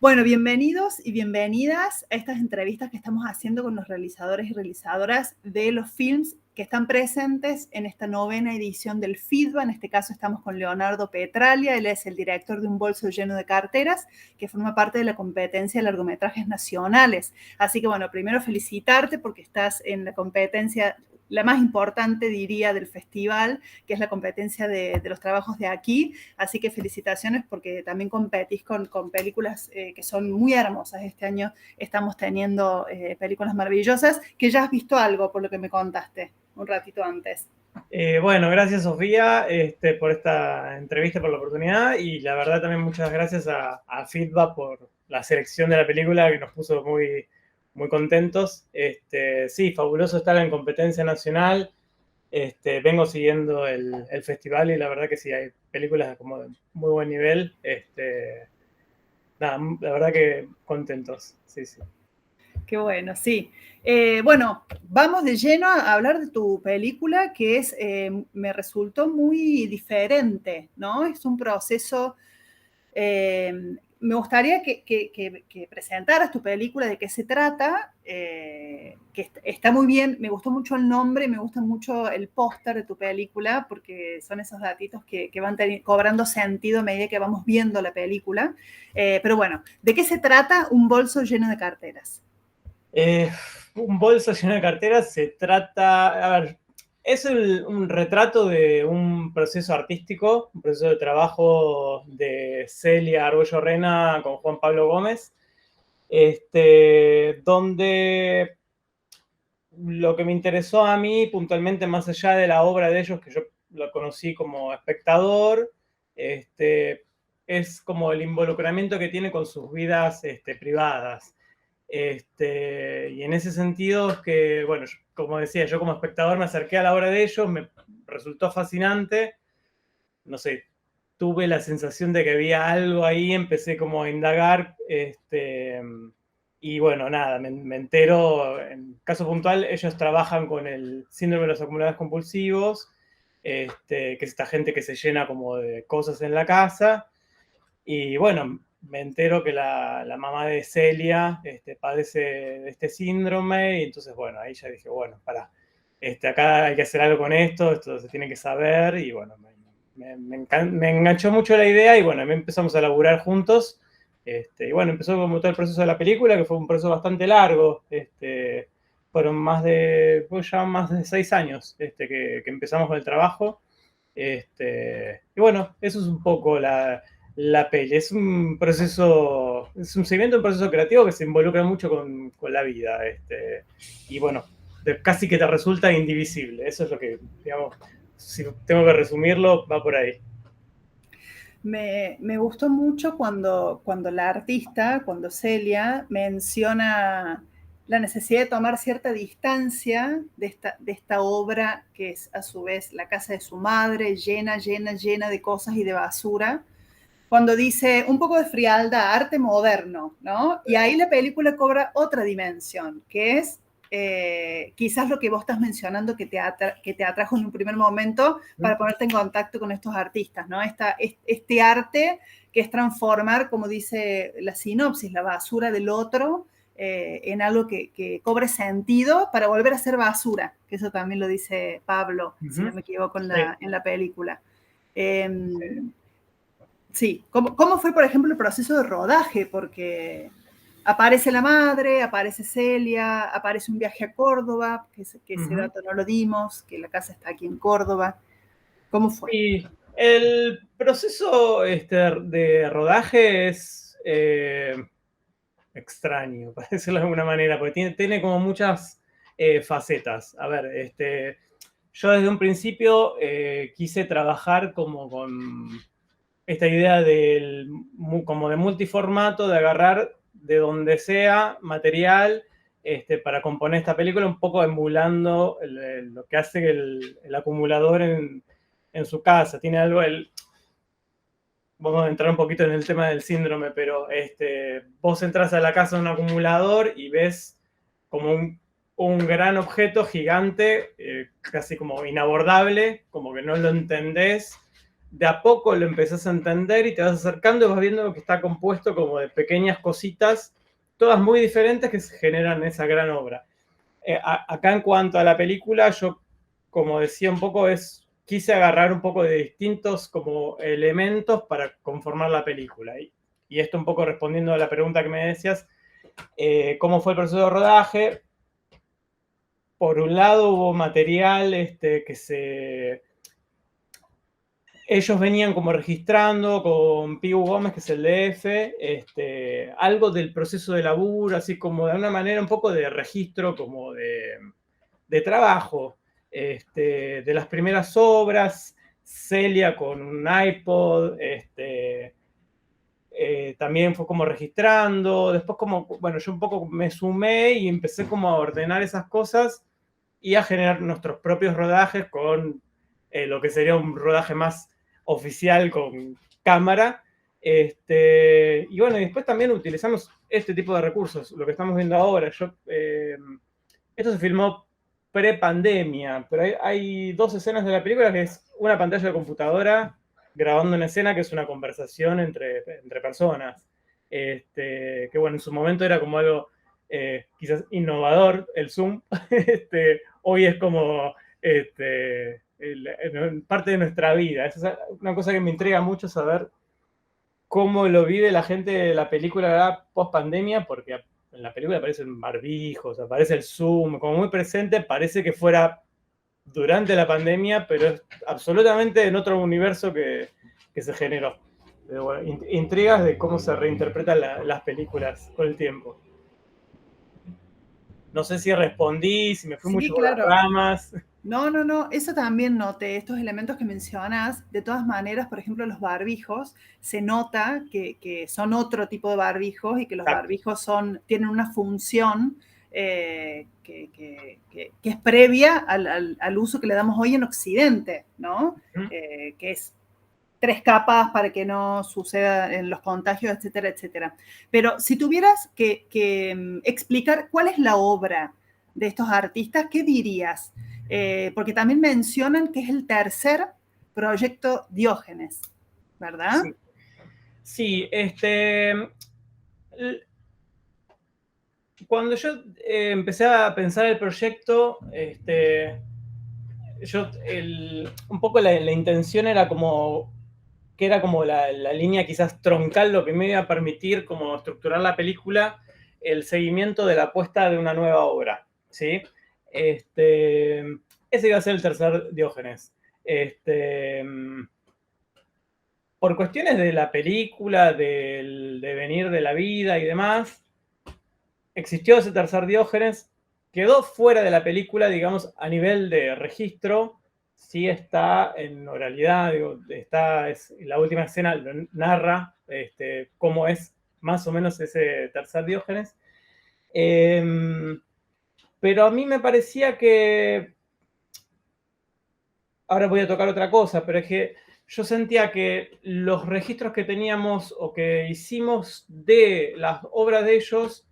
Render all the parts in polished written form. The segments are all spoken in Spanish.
Bueno, bienvenidos y bienvenidas a estas entrevistas que estamos haciendo con los realizadores y realizadoras de los films que están presentes en esta 9ª edición del FIDBA. En este caso estamos con Leonardo Petralia, él es el director de Un bolso lleno de carteras, que forma parte de la competencia de largometrajes nacionales. Así que bueno, primero felicitarte porque estás en la competencia la más importante, diría, del festival, que es la competencia de los trabajos de aquí. Así que felicitaciones porque también competís con películas que son muy hermosas. Este año estamos teniendo películas maravillosas, que ya has visto algo, por lo que me contaste un ratito antes. Bueno, gracias Sofía por esta entrevista, por la oportunidad y la verdad también muchas gracias a Feedback por la selección de la película que nos puso muy contentos. Sí, fabuloso estar en competencia nacional. Vengo siguiendo el festival y la verdad que sí, hay películas como de muy buen nivel. Nada, la verdad que contentos, sí, sí. Qué bueno, sí. Bueno, vamos de lleno a hablar de tu película que me resultó muy diferente, ¿no? Es un proceso. Me gustaría que presentaras tu película, de qué se trata, que está muy bien, me gustó mucho el nombre, me gusta mucho el póster de tu película, porque son esos datitos que van cobrando sentido a medida que vamos viendo la película. Pero bueno, ¿de qué se trata Un bolso lleno de carteras? Eh, un bolso lleno de carteras se trata, a ver, es un retrato de un proceso artístico, un proceso de trabajo de Celia Argüello Rena con Juan Pablo Gómez, donde lo que me interesó a mí puntualmente, más allá de la obra de ellos, que yo lo conocí como espectador, es como el involucramiento que tiene con sus vidas privadas. Y en ese sentido es que, bueno, como decía, yo como espectador me acerqué a la obra de ellos, me resultó fascinante, no sé, tuve la sensación de que había algo ahí, empecé como a indagar, y bueno, nada, me entero, en caso puntual, ellos trabajan con el síndrome de los acumuladores compulsivos, que es esta gente que se llena como de cosas en la casa, y bueno, me entero que la mamá de Celia padece de este síndrome y entonces, bueno, ahí ya dije, bueno, acá hay que hacer algo con esto se tiene que saber y bueno, me enganchó mucho la idea y bueno, empezamos a laburar juntos y bueno, empezó como todo el proceso de la película, que fue un proceso bastante largo, fueron ya más de 6 años que empezamos con el trabajo. Y bueno, eso es un poco la peli. Es un proceso, es un seguimiento de un proceso creativo que se involucra mucho con la vida. Y bueno, casi que te resulta indivisible. Eso es lo que, digamos, si tengo que resumirlo, va por ahí. Me gustó mucho cuando la artista, cuando Celia menciona la necesidad de tomar cierta distancia de esta obra que es a su vez la casa de su madre, llena de cosas y de basura, cuando dice un poco de frialdad, arte moderno, ¿no? Y ahí la película cobra otra dimensión, que es quizás lo que vos estás mencionando que te atrajo en un primer momento para ponerte en contacto con estos artistas, ¿no? Este arte que es transformar, como dice la sinopsis, la basura del otro en algo que cobre sentido para volver a ser basura, que eso también lo dice Pablo, si no me equivoco, Sí. en la película. Eh, Sí, ¿cómo fue, por ejemplo, el proceso de rodaje? Porque aparece la madre, aparece Celia, aparece un viaje a Córdoba, que ese dato no lo dimos, que la casa está aquí en Córdoba. ¿Cómo fue? Y el proceso de rodaje es extraño, para decirlo de alguna manera, porque tiene como muchas facetas. A ver, yo desde un principio quise trabajar como con esta idea como de multiformato, de agarrar de donde sea material para componer esta película, un poco emulando lo que hace el acumulador en su casa. Tiene algo, vamos a entrar un poquito en el tema del síndrome, pero vos entras a la casa de un acumulador y ves como un gran objeto gigante, casi como inabordable, como que no lo entendés, de a poco lo empezás a entender y te vas acercando y vas viendo que está compuesto como de pequeñas cositas, todas muy diferentes que se generan esa gran obra. Acá en cuanto a la película, yo, como decía un poco, quise agarrar un poco de distintos como elementos para conformar la película. Y esto un poco respondiendo a la pregunta que me decías, ¿cómo fue el proceso de rodaje? Por un lado hubo material ellos venían como registrando con Piu Gómez, que es el DF, algo del proceso de laburo, así como de una manera un poco de registro, como de trabajo, de las primeras obras, Celia con un iPod, también fue como registrando, después como, bueno, yo un poco me sumé y empecé como a ordenar esas cosas y a generar nuestros propios rodajes con lo que sería un rodaje más oficial con cámara. Y bueno, y después también utilizamos este tipo de recursos, lo que estamos viendo ahora. Esto se filmó pre-pandemia, pero hay dos escenas de la película que es una pantalla de computadora grabando una escena que es una conversación entre personas. Que bueno, en su momento era como algo quizás innovador, el Zoom. Hoy es como parte de nuestra vida. Esa es una cosa que me intriga mucho saber cómo lo vive la gente de la película post pandemia, porque en la película aparecen barbijos, aparece el Zoom, como muy presente, parece que fuera durante la pandemia, pero es absolutamente en otro universo que se generó. Pero bueno, intrigas de cómo se reinterpretan las películas con el tiempo. No sé si respondí, si me fui Sí, mucho por las claro. ramas. No, no, no, eso también noté, estos elementos que mencionas, de todas maneras, por ejemplo, los barbijos, se nota que son otro tipo de barbijos y que los Exacto. barbijos tienen una función que es previa al uso que le damos hoy en Occidente, ¿no? Que es 3 capas para que no suceda en los contagios, etcétera, etcétera. Pero si tuvieras que explicar cuál es la obra de estos artistas, ¿qué dirías? Porque también mencionan que es el tercer proyecto Diógenes, ¿verdad? Sí, sí cuando yo empecé a pensar el proyecto, un poco la intención era como que era como la línea quizás troncal, lo que me iba a permitir como estructurar la película, el seguimiento de la apuesta de una nueva obra, ¿sí? Ese iba a ser el tercer Diógenes. Por cuestiones de la película, del devenir de la vida y demás, existió ese tercer Diógenes, quedó fuera de la película, digamos, a nivel de registro, sí está en oralidad, digo, la última escena lo narra cómo es más o menos ese tercer Diógenes. Pero a mí me parecía que, ahora voy a tocar otra cosa, pero es que yo sentía que los registros que teníamos o que hicimos de las obras de ellos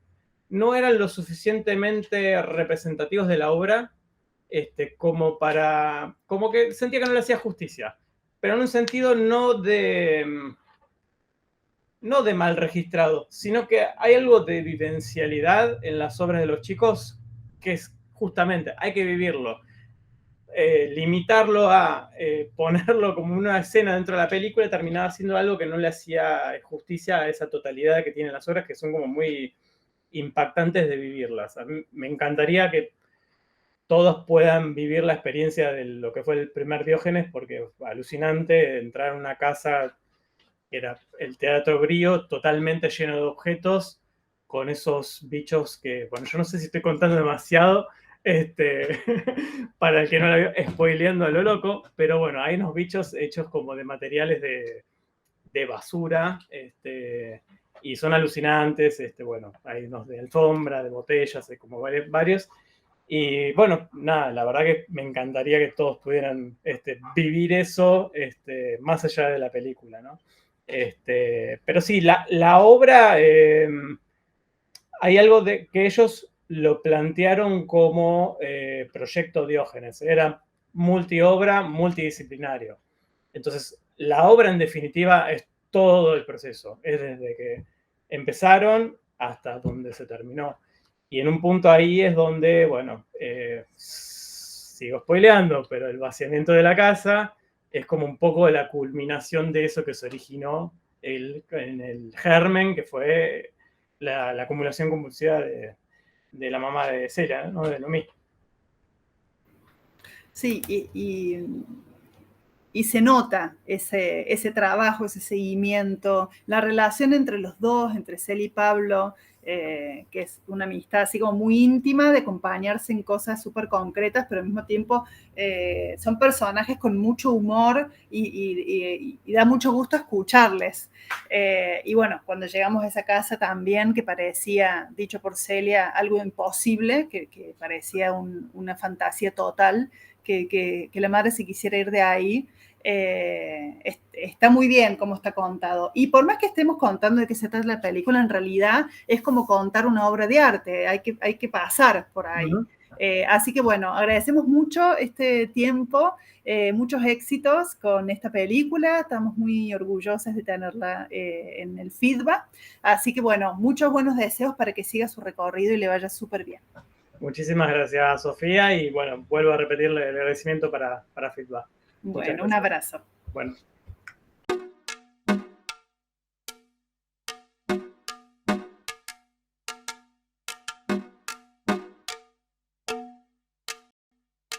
no eran lo suficientemente representativos de la obra como que sentía que no le hacía justicia, pero en un sentido no de mal registrado, sino que hay algo de vivencialidad en las obras de los chicos que es justamente, hay que vivirlo. Limitarlo a ponerlo como una escena dentro de la película terminaba siendo algo que no le hacía justicia a esa totalidad que tienen las obras, que son como muy impactantes de vivirlas. A mí me encantaría que todos puedan vivir la experiencia de lo que fue el primer Diógenes, porque es alucinante entrar a una casa que era el Teatro Brío, totalmente lleno de objetos, con esos bichos que, bueno, yo no sé si estoy contando demasiado, para el que no la vio, spoileando a lo loco, pero bueno, hay unos bichos hechos como de materiales de basura, y son alucinantes, bueno, hay unos de alfombra, de botellas, hay como varios. Y bueno, nada, la verdad que me encantaría que todos pudieran vivir eso más allá de la película, ¿no? Pero sí, la obra, hay algo de que ellos lo plantearon como proyecto Diógenes, era multiobra, multidisciplinario. Entonces, la obra en definitiva es todo el proceso, es desde que empezaron hasta donde se terminó. Y en un punto ahí es donde, bueno, sigo spoileando, pero el vaciamiento de la casa es como un poco la culminación de eso que se originó en el germen, que fue la acumulación compulsiva de la mamá de Celia, ¿no? De Noemí. Sí, y se nota ese trabajo, ese seguimiento, la relación entre los dos, entre Celia y Pablo, que es una amistad así como muy íntima, de acompañarse en cosas súper concretas, pero al mismo tiempo son personajes con mucho humor y da mucho gusto escucharles. Y bueno, cuando llegamos a esa casa también, que parecía, dicho por Celia, algo imposible, que parecía una fantasía total, que la madre se quisiera ir de ahí, está muy bien como está contado. Y por más que estemos contando de qué se trata la película, en realidad es como contar una obra de arte, hay que pasar por ahí. Así que bueno, agradecemos mucho este tiempo, muchos éxitos con esta película, estamos muy orgullosos de tenerla en el feedback. Así que bueno, muchos buenos deseos para que siga su recorrido y le vaya súper bien. Muchísimas gracias, Sofía, y bueno, vuelvo a repetirle el agradecimiento para feedback. Bueno, un abrazo. Bueno.